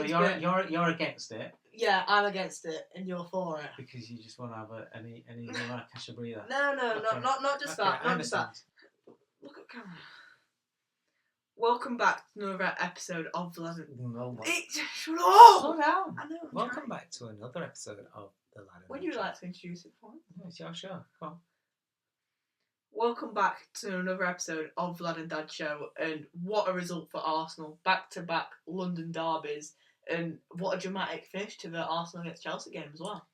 So you're against it. Yeah, I'm against it, and you're for it. Because you just want to have you want to catch a breather. No, Okay. not just that. Not just that. Look at camera. Welcome back to another episode of The Lad. No, Shut up! Slow down. I know. Welcome back to another episode of The Lad. Would you like to introduce it for me? Yeah, sure. Come on. Welcome back to another episode of Lad and Dad Show, and what a result for Arsenal. Back-to-back London derbies, and what a dramatic finish to the Arsenal against Chelsea game as well.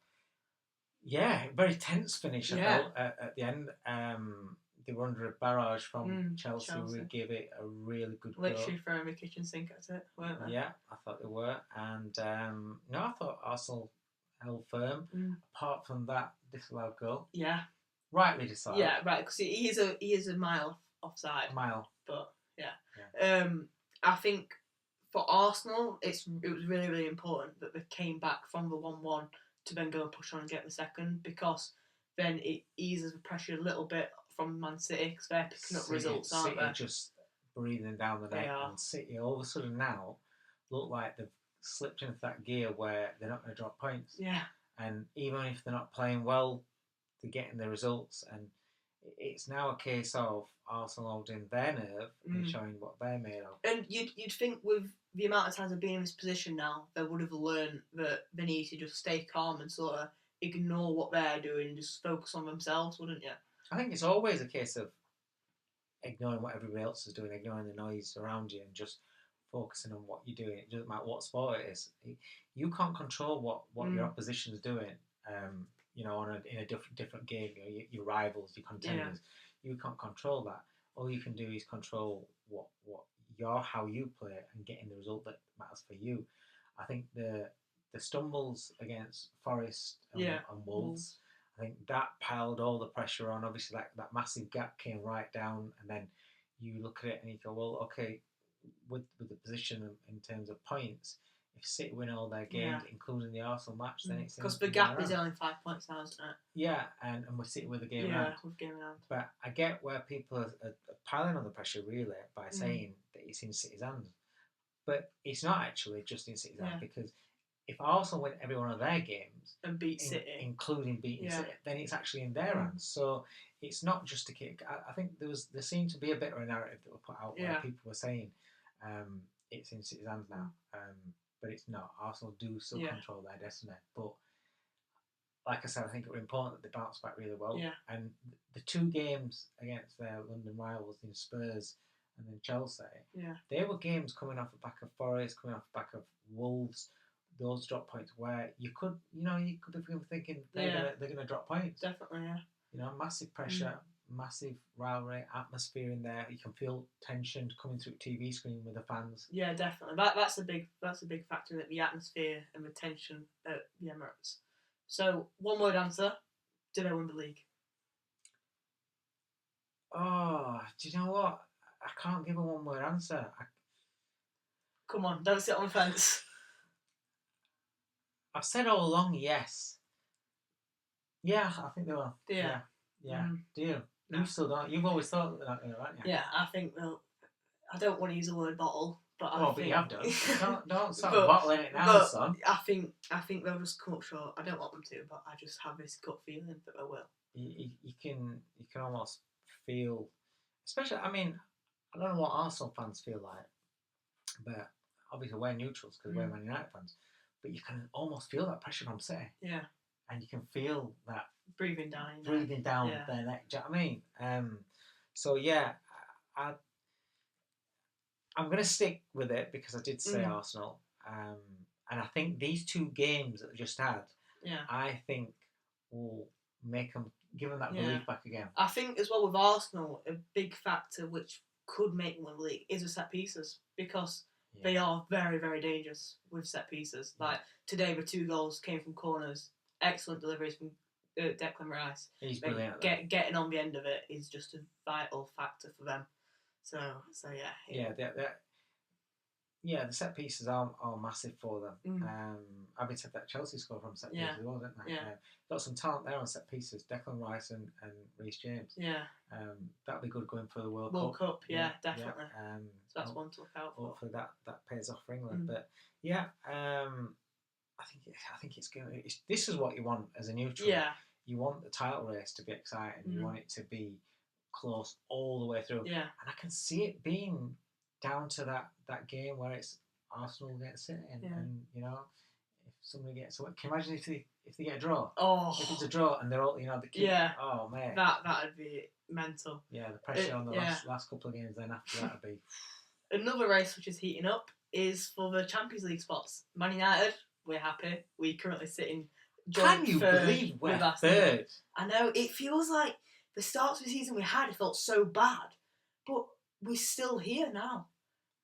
Yeah, very tense finish, I felt, at the end. They were under a barrage from Chelsea. We gave it a really good goal. Literally throwing the kitchen sink at it, weren't they? Yeah, I thought they were. And, I thought Arsenal held firm. Apart from that disallowed goal. Yeah. Rightly decided. Yeah, right, because he is a mile offside. A mile. But, yeah. I think for Arsenal, it was really, really important that they came back from the 1-1 to then go and push on and get the second, because then it eases the pressure a little bit from Man City, because they're picking up results, aren't they? City just breathing down the neck, and City all of a sudden now look like they've slipped into that gear where they're not going to drop points. Yeah. And even if they're not playing well, they're getting the results, and it's now a case of Arsenal holding their nerve and showing what they're made of. And you'd think with the amount of times they've been in this position now, they would have learned that they need to just stay calm and sort of ignore what they're doing and just focus on themselves, wouldn't you? I think it's always a case of ignoring what everybody else is doing, ignoring the noise around you, and just focusing on what you're doing. It doesn't matter what sport it is. You can't control what your opposition's doing. In a different game, your rivals, your contenders, you can't control that. All you can do is control how you play and getting the result that matters for you. I think the stumbles against Forest and Wolves, I think that piled all the pressure on. Obviously, that massive gap came right down, and then you look at it and you go, well, okay, with the position in terms of points, if City win all their games, including the Arsenal match, then it's... Because the gap is only 5 points now, isn't it? Yeah, and we're City with the game round. Yeah, with game round. But I get where people are piling on the pressure, really, by saying that it's in City's hands. But it's not actually just in City's hands, because if Arsenal win every one of their games... And beat City. Including beating City, then it's actually in their hands. So it's not just a kick. I think there seemed to be a bit of a narrative that was put out where people were saying it's in City's hands now. But it's not. Arsenal do still control their destiny. But like I said, I think it was important that they bounced back really well. Yeah. And the two games against their London rivals in Spurs and then Chelsea, they were games coming off the back of Forest, coming off the back of Wolves, those drop points where you could be thinking they're going to drop points. Definitely, yeah. Massive pressure, massive rivalry, atmosphere in there. You can feel tension coming through the TV screen with the fans. Yeah, definitely. That's a big factor, that the atmosphere and the tension at the Emirates. So, one word answer: do they win the league? Oh, do you know what? I can't give a one word answer. Come on, don't sit on the fence. I've said all along, yes. Yeah, I think they will. Yeah. Do you? No. You still don't. You've always thought they're not going to, haven't you? Yeah, I think they'll. I don't want to use the word bottle, but but you have done. Don't start bottling it now, son. I think they'll just come up short. I don't want them to, but I just have this gut feeling that they will. You can almost feel, especially. I mean, I don't know what Arsenal fans feel like, but obviously we're neutrals because we're Man United fans. But you can almost feel that pressure from City. Yeah. And you can feel that breathing down their neck. Do you know what I mean? So yeah, I'm going to stick with it because I did say Arsenal. And I think these two games that they just had, I think will give them that belief back again. I think as well with Arsenal, a big factor which could make them win the league is the set pieces, because they are very, very dangerous with set pieces. Like today, the 2 goals came from corners. Excellent deliveries from Declan Rice. He's brilliant. Getting on the end of it is just a vital factor for them. So yeah. Yeah, Yeah, the set pieces are massive for them. Mm. Abbey said that Chelsea score from set Yeah. pieces as well, didn't they? Yeah. Got some talent there on set pieces. Declan Rice and Reece James. Yeah. That'll be good going for the World Cup. Yeah, definitely. Yeah. So that's one to look out for. Hopefully that pays off for England. But yeah, I think it's going. This is what you want as a neutral. Yeah. You want the title race to be exciting. You want it to be close all the way through. Yeah. And I can see it being down to that game where it's Arsenal against City, and you know, if somebody gets, can you imagine if they get a draw? Oh, if it's a draw and they're all, you know, the kid, oh man, that'd be mental. Yeah, the pressure on the last couple of games then after that would be. Another race which is heating up is for the Champions League spots. Man United, we're happy. We currently sit in Can you believe we're third? I know, it feels like the start of the season we had, it felt so bad, but we're still here now.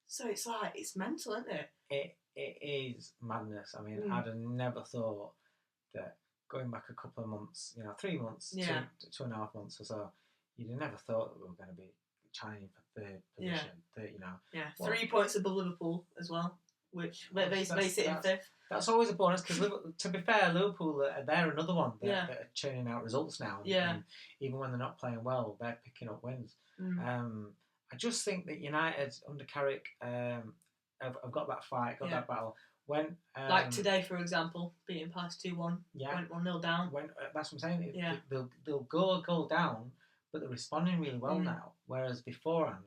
So it's like, it's mental, isn't it? It is madness. I mean, I'd have never thought that going back a couple of months, 3 months, 2.5 months or so, you'd have never thought that we were going to be challenging for third position. Yeah, 3 points above Liverpool as well, which they sit in fifth. That's always a bonus because, to be fair, Liverpool they're another one that are churning out results now. And even when they're not playing well, they're picking up wins. I just think that United under Carrick have got that fight, that battle. When like today, for example, beating past 2-1, went 1-0 down. That's what I'm saying. They'll go a goal down, but they're responding really well now. Whereas beforehand,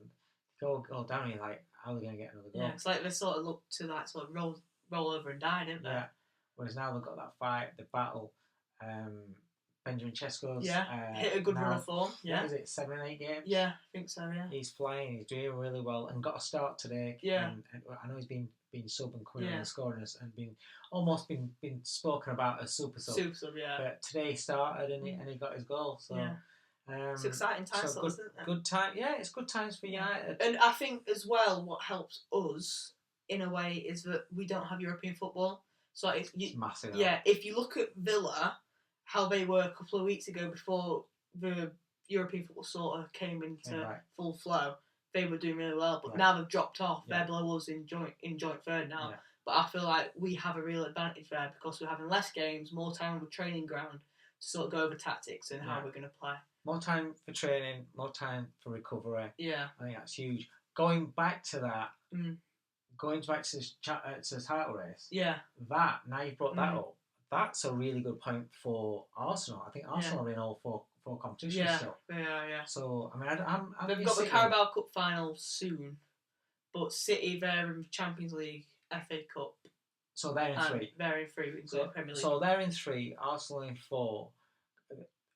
go a goal down, and you're like, how are they going to get another goal? Yeah, it's like they sort of look to that sort of roll over and die, didn't they? Yeah. Whereas now they've got that fight, the battle. Benjamin Chesko's hit a good run of form. Yeah, what is it, 7 8 games? Yeah, I think so. Yeah, he's flying. He's doing really well and got a start today. Yeah, and I know he's been sub and coming on the scoring and been spoken about as super sub. Super sub, yeah. But today he started and he got his goal. So it's exciting times, isn't it? Good time. Yeah, it's good times for United. And I think as well, what helps us in a way is that we don't have European football. So it's massive. Yeah, if you look at Villa, how they were a couple of weeks ago before the European football sort of came into full flow, they were doing really well. But now they've dropped off. They're below us in joint third now. Yeah. But I feel like we have a real advantage there because we're having less games, more time on the training ground to sort of go over tactics and how we're going to play. More time for training, more time for recovery. Yeah. I think that's huge. Going back to that, going back to the title race, that, now you've brought that up, that's a really good point for Arsenal. I think Arsenal are in all four competitions still. Yeah. So, I mean, they've got the Carabao Cup final soon, but City, they're in Champions League, FA Cup. So they're in 3. They're in 3. Premier League. So they're in 3, Arsenal in 4.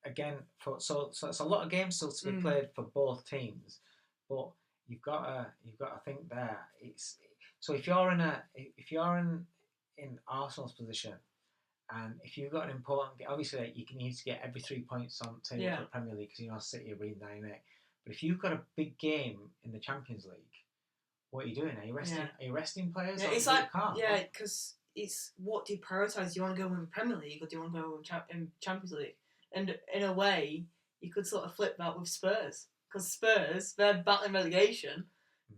Again, so it's a lot of games still to be played for both teams, but you've got to think there. So if you're in Arsenal's position, and if you've got an important game, obviously you need to get every 3 points on the table for the Premier League because City are reading 9-8. But if you've got a big game in the Champions League, what are you doing? Are you resting? Are you resting players? Yeah, it's like because it's what do you prioritise? Do you want to go in the Premier League or do you want to go in Champions League? And in a way, you could sort of flip that with Spurs. Because Spurs, they're battling relegation.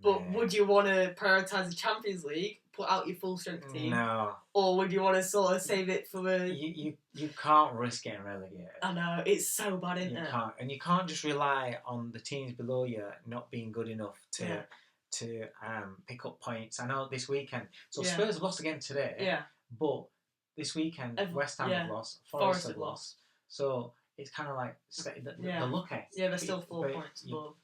But would you want to prioritise the Champions League, put out your full strength team? No. Or would you want to sort of save it for the... You can't risk getting relegated. I know, it's so bad, isn't it? You can't. And you can't just rely on the teams below you not being good enough to pick up points. I know this weekend... So Spurs have lost again today. Yeah. But this weekend, West Ham have lost. Forest have lost. So it's kind of like they're lucky. Yeah, they're still 4 points above.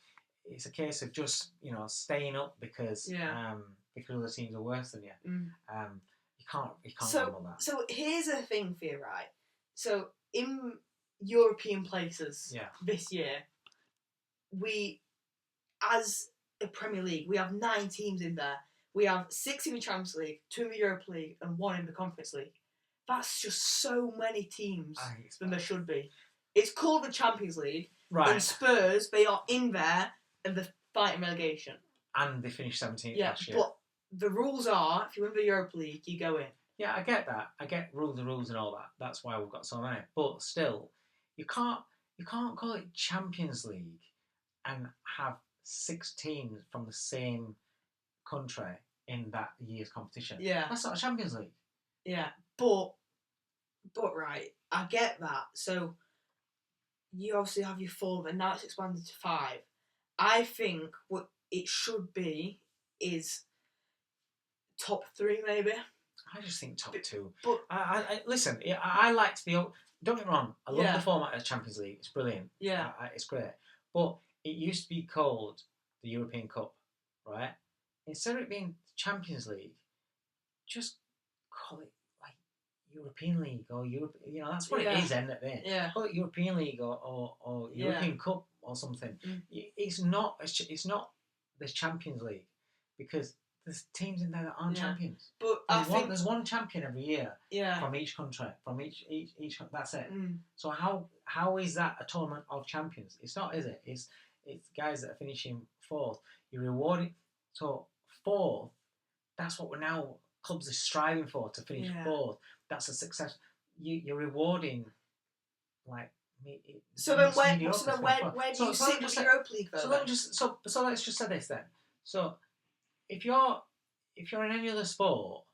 It's a case of just staying up because other teams are worse than you. You can't gamble that. So here's a thing for you, right? So in European places this year, we, as a Premier League, we have 9 teams in there. We have 6 in the Champions League, 2 in the Europa League, and 1 in the Conference League. That's just so many teams than there should be. It's called the Champions League. Right. And Spurs, they are in there and they're fighting relegation. And they finished 17th last year. But the rules are, if you win the Europa League, you go in. Yeah, I get that. I get the rules and all that. That's why we've got so many. But still, you can't call it Champions League and have 6 teams from the same country in that year's competition. Yeah. That's not a Champions League. Yeah, but right, I get that. So you obviously have your 4, and now it's expanded to 5. I think what it should be is top 3, maybe. I just think top 2. But listen, I like to be. Don't get me wrong. I love Yeah. the format of Champions League. It's brilliant. Yeah. It's great. But it used to be called the European Cup, right? Instead of it being Champions League, just call it like European League or Europe. You know, that's what it is, isn't it? Yeah. Call it European League or European Cup or something. Mm. It's not the Champions League because there's teams in there that aren't champions. But there's one champion every year. Yeah. From each country, from each. That's it. Mm. So how is that a tournament of champions? It's not, is it? It's guys that are finishing 4th. You're rewarding. So 4th. That's what clubs are striving for, to finish 4th. That's a success. You're rewarding like. So then where do you sit with the Europa League though? So let's just say this then. So if you're in any other sport,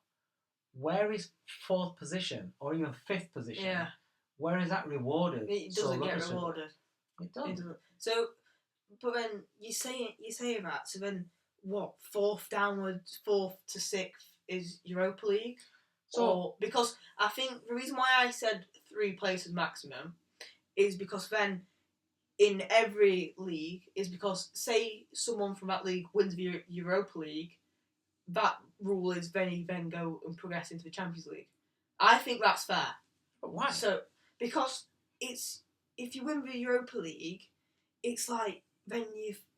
where is 4th position or even 5th position? Yeah. Where is that rewarded? It doesn't get rewarded. It doesn't. So, but then you say that. So then, what? 4th downwards, 4th to 6th is Europa League. So because I think the reason why I said 3 places maximum is because then in every league is because say someone from that league wins the Europa League, that rule is then go and progress into the Champions League. I think that's fair. But why? So because it's if you win the Europa League, it's like then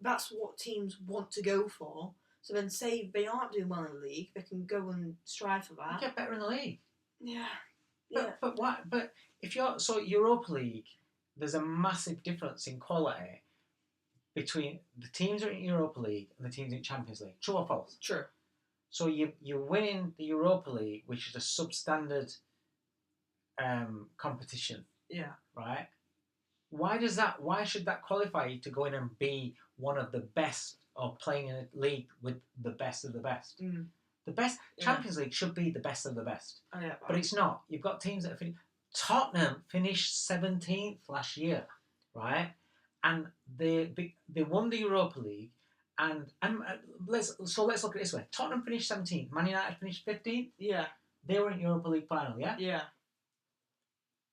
that's what teams want to go for. So then say they aren't doing well in the league, they can go and strive for that. You get better in the league. Yeah. But why? But if you're Europa League, there's a massive difference in quality between the teams that are in Europa League and the teams in Champions League. True or false? True. So you're winning the Europa League, which is a substandard competition. Yeah. Right. Why should that qualify you to go in and be one of the best or playing in a league with the best of the best? Mm. The best Champions League should be the best of the best. I get that. But it's not. You've got teams that have Tottenham finished 17th last year, right? And they won the Europa League, and let's look at it this way: Tottenham finished 17th, Man United finished 15th. Yeah. They were in Europa League final, yeah. Yeah.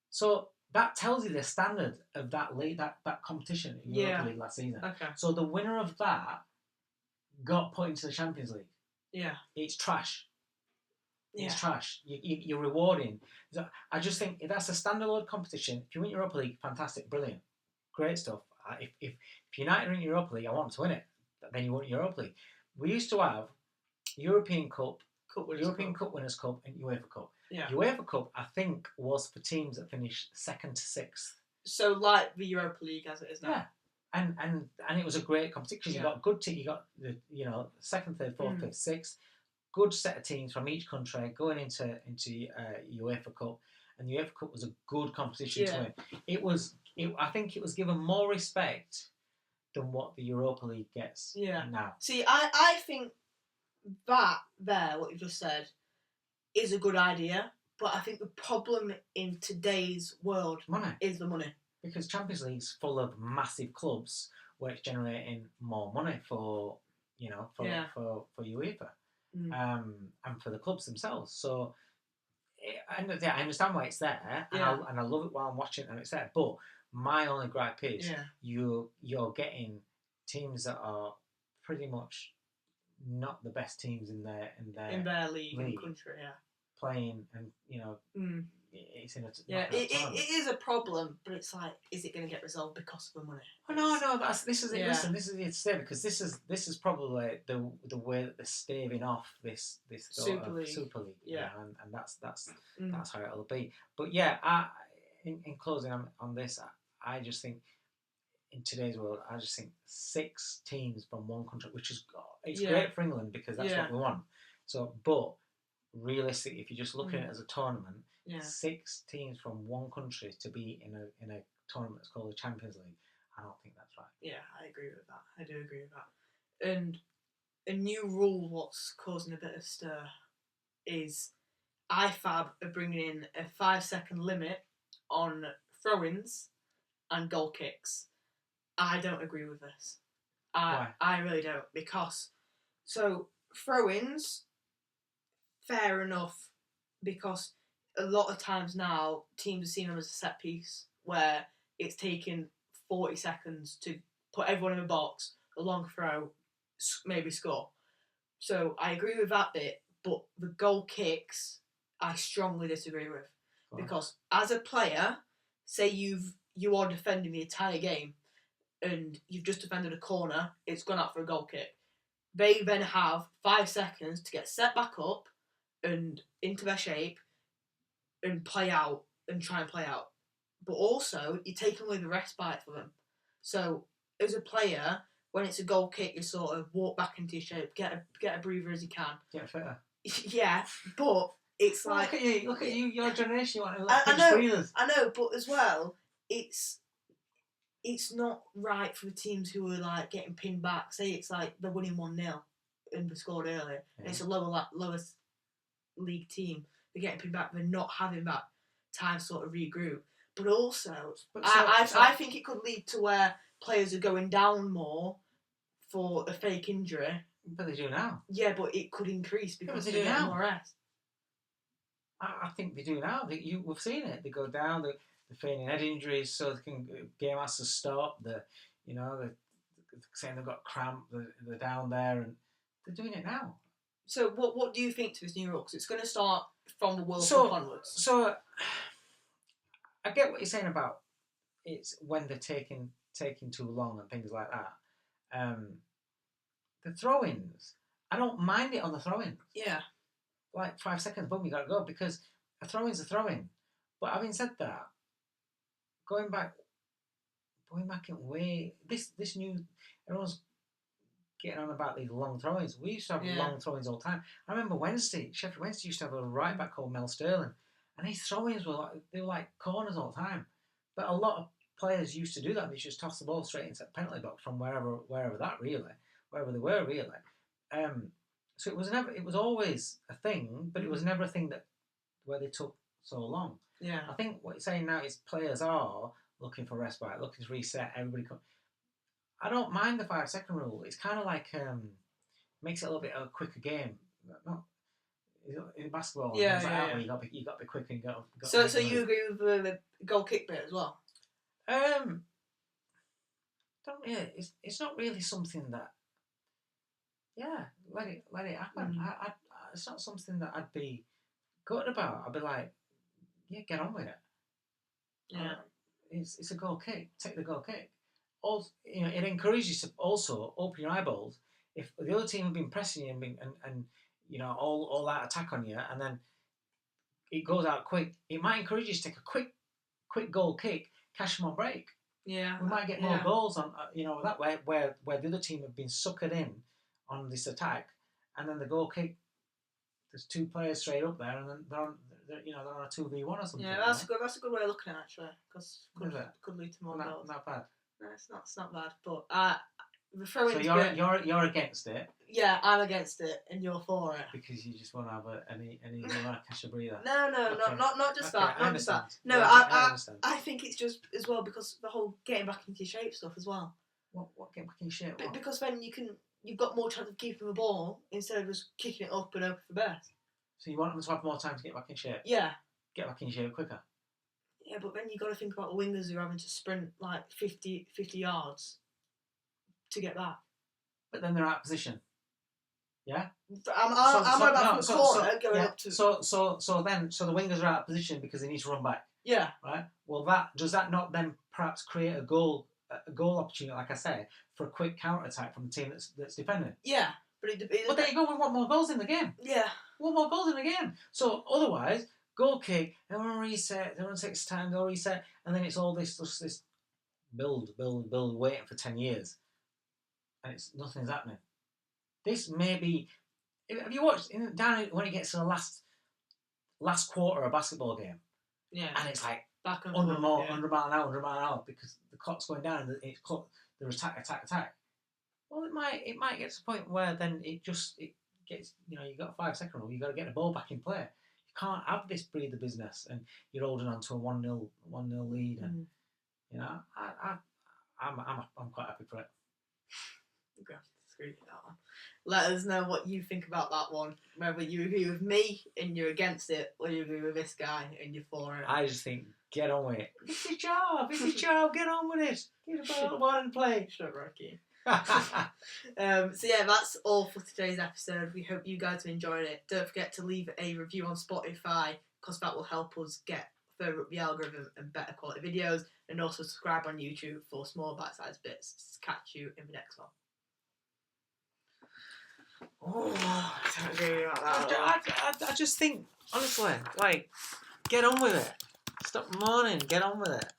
So that tells you the standard of that league, that competition in Europa League last season. Okay. So the winner of that got put into the Champions League. Yeah. It's trash. Yeah. It's trash. You're rewarding. I just think if that's a standalone competition, if you win Europa League, fantastic, brilliant, great stuff. If United are in Europa League, I want them to win it. Then you win Europa League. We used to have European Cup, European Cup Winners' Cup, and UEFA Cup. Yeah. UEFA Cup, I think, was for teams that finished 2nd to 6th. So like the Europa League as it is now. Yeah. And it was a great competition because you got good team. You got the 2nd, 3rd, 4th, 5th, 6th. Good set of teams from each country going into UEFA Cup, and the UEFA Cup was a good competition to win. I think it was given more respect than what the Europa League gets now. See, I think that what you just said is a good idea, but I think the problem in today's world is the money. Because Champions League's full of massive clubs where it's generating more money for UEFA. And for the clubs themselves. So, I understand why it's there, and I love it while I'm watching it and it's there. But my only gripe is you're getting teams that are pretty much not the best teams in their league and country, playing, and it's in a it is a problem, but it's like, is it going to get resolved because of the money? Oh, no, this is it. Listen, this is it to stay, because this is probably the way that they're staving off this Super League, and that's how it'll be. But in closing on this, I just think in today's world, I just think 6 teams from one country, which is great for England because that's what we want. So, but realistically, if you're just looking at it as a tournament, 6 teams from one country to be in a tournament that's called the Champions League, I don't think that's right. Yeah, I agree with that. I do agree with that. And a new rule what's causing a bit of stir is IFAB are bringing in a 5-second limit on throw-ins and goal kicks. I don't agree with this. Why? I really don't, because so throw-ins, fair enough, because a lot of times now teams are seeing them as a set piece where it's taking 40 seconds to put everyone in a box, a long throw, maybe score. So I agree with that bit, but the goal kicks I strongly disagree with, because as a player, say you are defending the entire game and you've just defended a corner, it's gone out for a goal kick. They then have 5 seconds to get set back up and into their shape and play out and try and play out. But also, you're taking away the respite for them. So, as a player, when it's a goal kick, you sort of walk back into your shape, get a breather as you can. Get fitter. Yeah, but it's well, like... Look at you, your generation, you want to I know, but as well, it's not right for the teams who are like getting pinned back. Say it's like they're winning 1-0 and they scored earlier. Yeah. And it's a lowest league team. They're getting pinned back. They're not having that time to sort of regroup. But also, I think it could lead to where players are going down more for a fake injury. But they do now. Yeah, but it could increase because they're getting more rest. I think they do now. We've seen it. They go down. They're feigning head injuries so they can game has to stop. They're saying they've got cramp. They're down there and they're doing it now. So what do you think to this new rule? Because it's going to start from the World Cup onwards. So I get what you're saying about it's when they're taking too long and things like that. The throw-ins, I don't mind it on the throw-ins. Yeah. Like 5 seconds, boom, you got to go, because a throw-in's a throw-in. But having said that, going back in way, this new, everyone's getting on about these long throw-ins. We used to have long throw-ins all the time. I remember Sheffield Wednesday used to have a right back called Mel Sterling, and his throw-ins were like corners all the time. But a lot of players used to do that. They just toss the ball straight into the penalty box from wherever they were really. So it was always a thing, but it was never a thing where they took so long. Yeah. I think what you're saying now is players are looking for respite, looking to reset. I don't mind the 5 second rule. It's kind of like makes it a little bit of a quicker game. Not in basketball. Yeah. Where you got to be quick and go. So you agree with the goal kick bit as well? Don't really. It's not really something that. Yeah, let it happen. It's not something that I'd be good about. I'd be like, yeah, get on with it. Yeah, it's a goal kick. Take the goal kick. Also, it encourages you to also open your eyeballs. If the other team have been pressing you and all that attack on you, and then it goes out quick, it might encourage you to take a quick goal kick, cash them on break. Yeah, we might get more goals on that way where the other team have been suckered in on this attack, and then the goal kick, there's two players straight up there, and then they're on a 2v1 or something. Yeah, that's a good way of looking at it, actually, because could lead to more goals. Not bad. No, it's not bad, but the throwing. So you're against it. Yeah, I'm against it, and you're for it. Because you just want to have any you want to catch a breather. No, okay. not just that. Not just that. No, I I think it's just as well because the whole getting back into your shape stuff as well. What getting back in shape? Because then you've got more chance of keeping the ball instead of just kicking it up and open for best. So you want them to have more time to get back in shape? Yeah. Get back in shape quicker. Yeah, but then you got to think about the wingers who are having to sprint like 50 yards to get back. But then they're out of position. Yeah. I'm about from the corner going up to. So the wingers are out of position because they need to run back. Yeah. Right. Well, does that not then perhaps create a goal opportunity, like I said, for a quick counter attack from the team that's defending? Yeah. But there you go. We want more goals in the game. Yeah. We want more goals in the game. So otherwise, goal kick, everyone reset, everyone takes time, they'll reset, and then it's all this build, waiting for 10 years. And nothing's happening. This may be... Have you watched down when it gets to the last quarter of a basketball game? Yeah. And it's like back 100 mile an hour, because the clock's going down and it's they're attack. Well, it might get to the point where then it gets, you know, you got a 5 second rule. You got to get the ball back in play. You can't have this breather business, and you're holding on to a 1-0 lead, and you know, I'm quite happy for it. Okay, disagree with that one. Let us know what you think about that one. Whether you agree with me and you're against it, or you agree with this guy and you're for it. I just think get on with it. It's your job. It's your job. Get on with it. Get the ball and play. Shut up, Rocky. So yeah, that's all for today's episode. We hope you guys have enjoyed it. Don't forget to leave a review on Spotify, because that will help us get further up the algorithm and better quality videos, and also subscribe on YouTube for small bite-sized bits. Catch you in the next one. Oh, I don't agree about that. I just think, honestly, like, get on with it. Stop moaning. Get on with it.